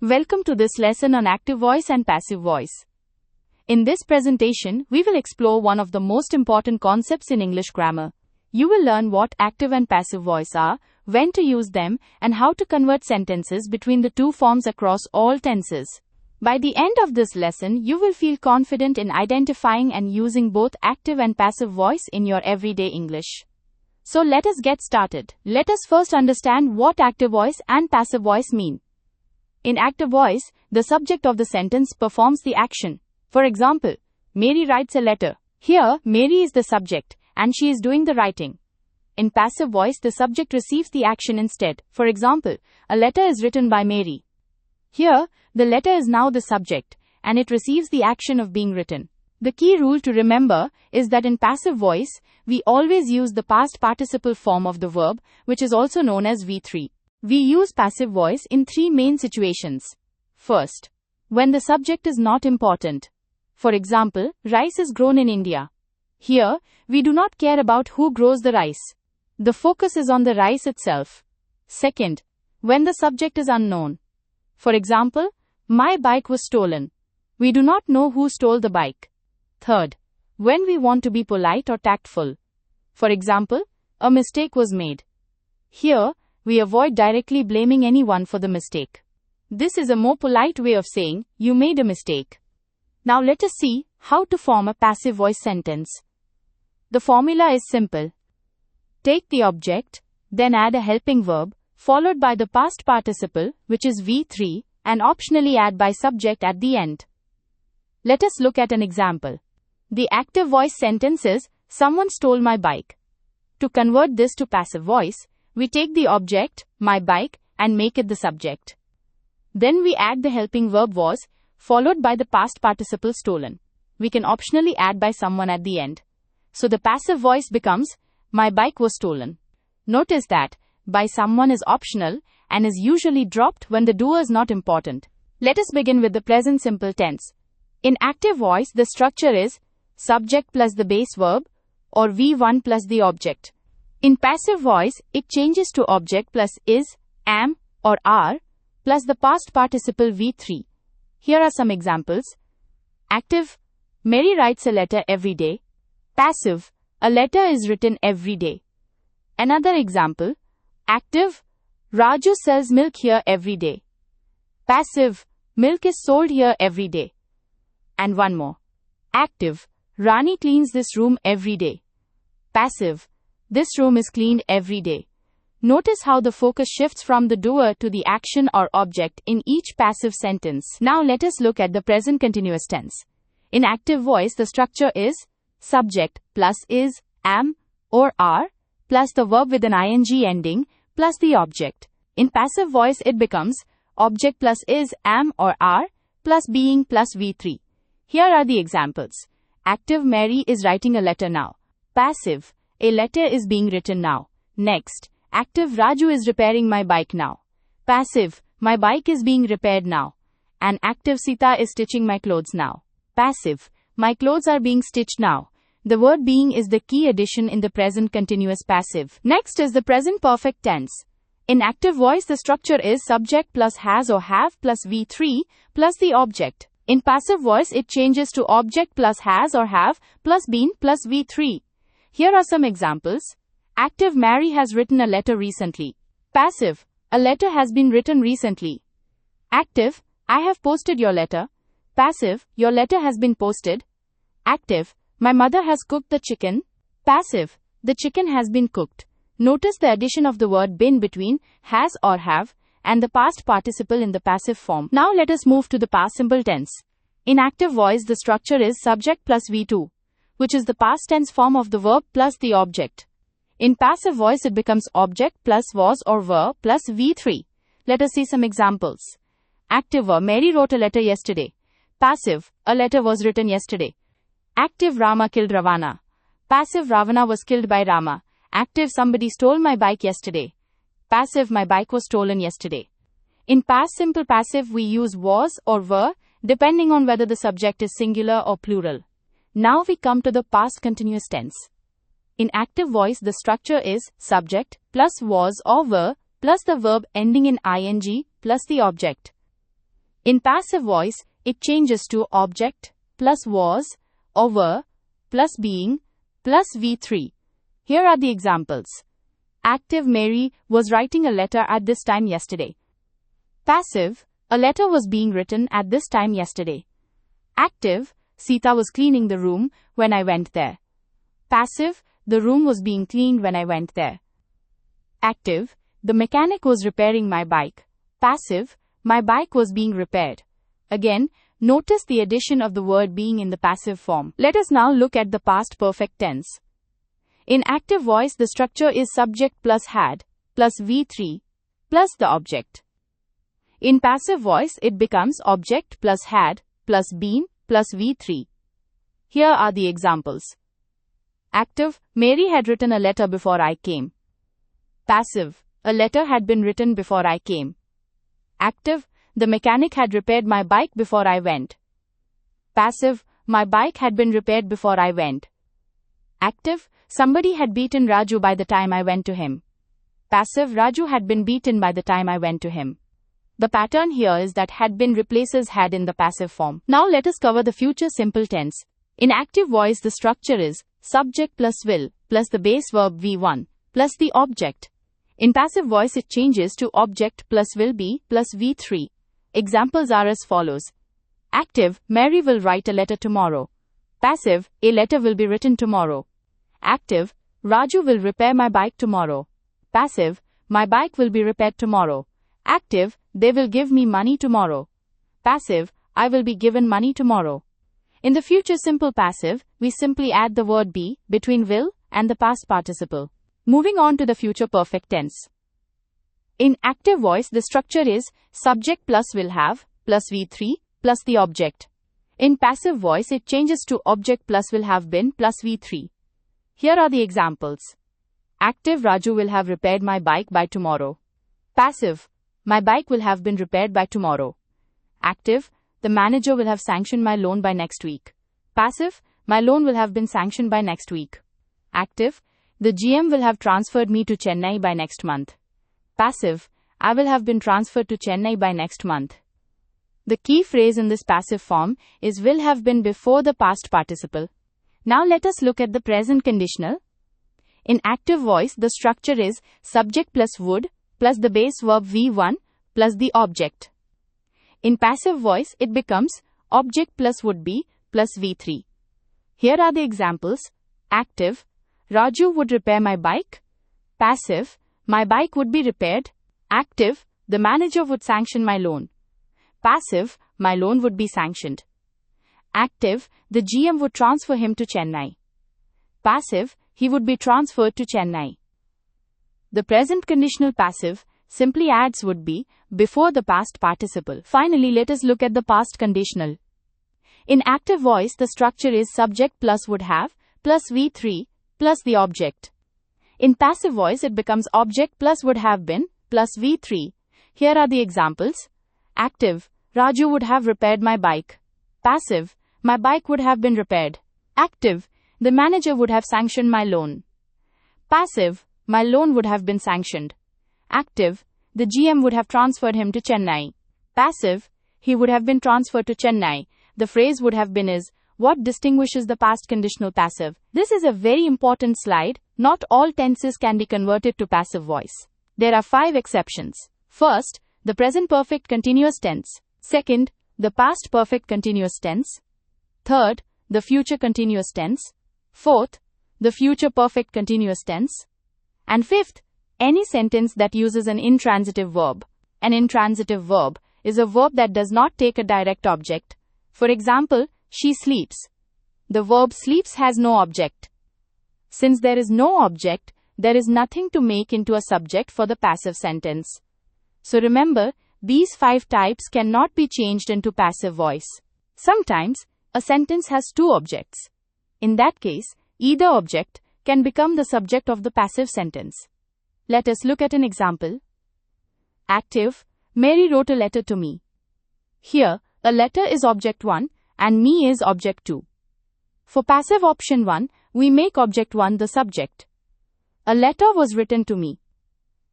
Welcome to this lesson on active voice and passive voice. In this presentation, we will explore one of the most important concepts in English grammar. You will learn what active and passive voice are, when to use them, and how to convert sentences between the two forms across all tenses. By the end of this lesson, you will feel confident in identifying and using both active and passive voice in your everyday English. So let us get started. Let us first understand what active voice and passive voice mean. In active voice, the subject of the sentence performs the action. For example, Mary writes a letter. Here, Mary is the subject, and she is doing the writing. In passive voice, the subject receives the action instead. For example, a letter is written by Mary. Here, the letter is now the subject, and it receives the action of being written. The key rule to remember is that in passive voice, we always use the past participle form of the verb, which is also known as V3. We use passive voice in three main situations. First, when the subject is not important. For example, rice is grown in India. Here, we do not care about who grows the rice. The focus is on the rice itself. Second, when the subject is unknown. For example, my bike was stolen. We do not know who stole the bike. Third, when we want to be polite or tactful. For example, a mistake was made. Here, we avoid directly blaming anyone for the mistake. This is a more polite way of saying, you made a mistake. Now let us see how to form a passive voice sentence. The formula is simple. Take the object, then add a helping verb, followed by the past participle, which is V3, and optionally add by subject at the end. Let us look at an example. The active voice sentence is, someone stole my bike. To convert this to passive voice, we take the object, my bike, and make it the subject. Then we add the helping verb was, followed by the past participle stolen. We can optionally add by someone at the end. So the passive voice becomes, my bike was stolen. Notice that, by someone is optional, and is usually dropped when the doer is not important. Let us begin with the present simple tense. In active voice, the structure is, subject plus the base verb, or V1 plus the object. In passive voice, it changes to object plus is, am, or are, plus the past participle V3. Here are some examples. Active, Mary writes a letter every day. Passive, a letter is written every day. Another example. Active, Raju sells milk here every day. Passive, milk is sold here every day. And one more. Active, Rani cleans this room every day. Passive, this room is cleaned every day. Notice how the focus shifts from the doer to the action or object in each passive sentence. Now let us look at the present continuous tense. In active voice, the structure is subject plus is, am, or are, plus the verb with an ing ending, plus the object. In passive voice, it becomes object plus is, am, or are, plus being plus V3. Here are the examples. Active, Mary is writing a letter now. Passive, a letter is being written now. Next, active, Raju is repairing my bike now. Passive, my bike is being repaired now. And active, Sita is stitching my clothes now. Passive, my clothes are being stitched now. The word being is the key addition in the present continuous passive. Next is the present perfect tense. In active voice, the structure is subject plus has or have plus V3 plus the object. In passive voice, it changes to object plus has or have plus been plus V3. Here are some examples. Active, Mary has written a letter recently. Passive, a letter has been written recently. Active, I have posted your letter. Passive, your letter has been posted. Active, my mother has cooked the chicken. Passive, the chicken has been cooked. Notice the addition of the word been between has or have and the past participle in the passive form. Now let us move to the past simple tense. In active voice, the structure is subject plus V2, which is the past tense form of the verb plus the object. In passive voice, it becomes object plus was or were plus V3. Let us see some examples. Active, Mary wrote a letter yesterday. Passive, a letter was written yesterday. Active, Rama killed Ravana. Passive, Ravana was killed by Rama. Active, somebody stole my bike yesterday. Passive, my bike was stolen yesterday. In past simple passive, we use was or were, depending on whether the subject is singular or plural. Now we come to the past continuous tense. In active voice, the structure is subject plus was or were plus the verb ending in ing plus the object. In passive voice, it changes to object plus was or were plus being plus V3. Here are the examples. Active: Mary was writing a letter at this time yesterday. Passive: a letter was being written at this time yesterday. Active: Sita was cleaning the room when I went there. Passive: the room was being cleaned when I went there. Active: the mechanic was repairing my bike. Passive: my bike was being repaired. Again, notice the addition of the word being in the passive form. Let us now look at the past perfect tense. In active voice, the structure is subject plus had plus V3 plus the object. In passive voice, it becomes object plus had plus been plus V3. Here are the examples. Active: Mary had written a letter before I came. Passive: a letter had been written before I came. Active: the mechanic had repaired my bike before I went. Passive: my bike had been repaired before I went. Active: somebody had beaten Raju by the time I went to him. Passive: Raju had been beaten by the time I went to him. The pattern here is that had been replaces had in the passive form. Now let us cover the future simple tense. In active voice, the structure is subject plus will plus the base verb V1 plus the object. In passive voice, it changes to object plus will be plus V3. Examples are as follows. Active: Mary will write a letter tomorrow. Passive: a letter will be written tomorrow. Active: Raju will repair my bike tomorrow. Passive: my bike will be repaired tomorrow. Active: they will give me money tomorrow. Passive: I will be given money tomorrow. In the future simple passive, we simply add the word be between will and the past participle. Moving on to the future perfect tense. In active voice, the structure is subject plus will have plus V3 plus the object. In passive voice, it changes to object plus will have been plus V3. Here are the examples. Active: Raju will have repaired my bike by tomorrow. Passive: my bike will have been repaired by tomorrow. Active: the manager will have sanctioned my loan by next week. Passive: my loan will have been sanctioned by next week. Active: the GM will have transferred me to Chennai by next month. Passive: I will have been transferred to Chennai by next month. The key phrase in this passive form is will have been before the past participle. Now let us look at the present conditional. In active voice, the structure is subject plus would plus the base verb V1 plus the object. In passive voice, it becomes object plus would be plus V3. Here are the examples. Active: Raju would repair my bike. Passive: my bike would be repaired. Active: the manager would sanction my loan. Passive: my loan would be sanctioned. Active: the GM would transfer him to Chennai. Passive: he would be transferred to Chennai. The present conditional passive simply adds would be before the past participle. Finally, let us look at the past conditional. In active voice, the structure is subject plus would have plus V3 plus the object. In passive voice, it becomes object plus would have been plus V3. Here are the examples. Active: Raju would have repaired my bike. Passive: my bike would have been repaired. Active: the manager would have sanctioned my loan. Passive: my loan would have been sanctioned. Active: the GM would have transferred him to Chennai. Passive: he would have been transferred to Chennai. The phrase would have been is what distinguishes the past conditional passive. This is a very important slide. Not all tenses can be converted to passive voice. There are 5 exceptions. First, the present perfect continuous tense. Second, the past perfect continuous tense. Third, the future continuous tense. Fourth, the future perfect continuous tense. And fifth, any sentence that uses an intransitive verb. An intransitive verb is a verb that does not take a direct object. For example, she sleeps. The verb sleeps has no object. Since there is no object, there is nothing to make into a subject for the passive sentence. So remember, these 5 types cannot be changed into passive voice. Sometimes, a sentence has 2 objects. In that case, either object can become the subject of the passive sentence. Let us look at an example. Active: Mary wrote a letter to me. Here, a letter is object 1 and me is object 2. For passive option 1, we make object 1 the subject. A letter was written to me.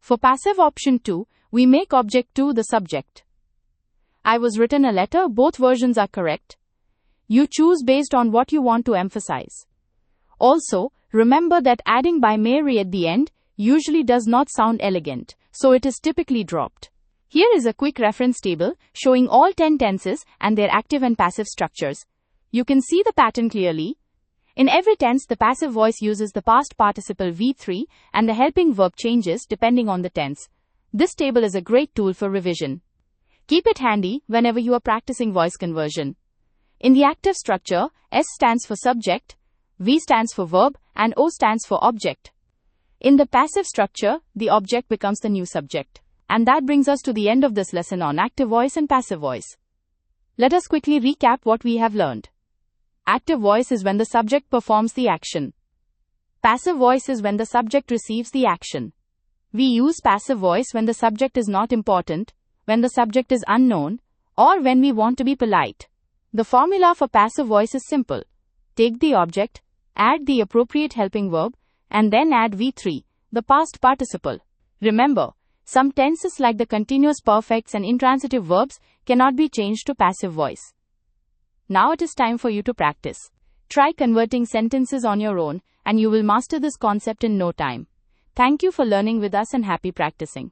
For passive option 2, we make object 2 the subject. I was written a letter. Both versions are correct. You choose based on what you want to emphasize. Also, remember that adding by Mary at the end usually does not sound elegant, so it is typically dropped. Here is a quick reference table showing all 10 tenses and their active and passive structures. You can see the pattern clearly. In every tense, the passive voice uses the past participle V3 and the helping verb changes depending on the tense. This table is a great tool for revision. Keep it handy whenever you are practicing voice conversion. In the active structure, S stands for subject, V stands for verb, and O stands for object. In the passive structure, the object becomes the new subject. And that brings us to the end of this lesson on active voice and passive voice. Let us quickly recap what we have learned. Active voice is when the subject performs the action. Passive voice is when the subject receives the action. We use passive voice when the subject is not important, when the subject is unknown, or when we want to be polite. The formula for passive voice is simple. Take the object, add the appropriate helping verb, and then add V3, the past participle. Remember, some tenses like the continuous perfects and intransitive verbs cannot be changed to passive voice. Now it is time for you to practice. Try converting sentences on your own, and you will master this concept in no time. Thank you for learning with us and happy practicing.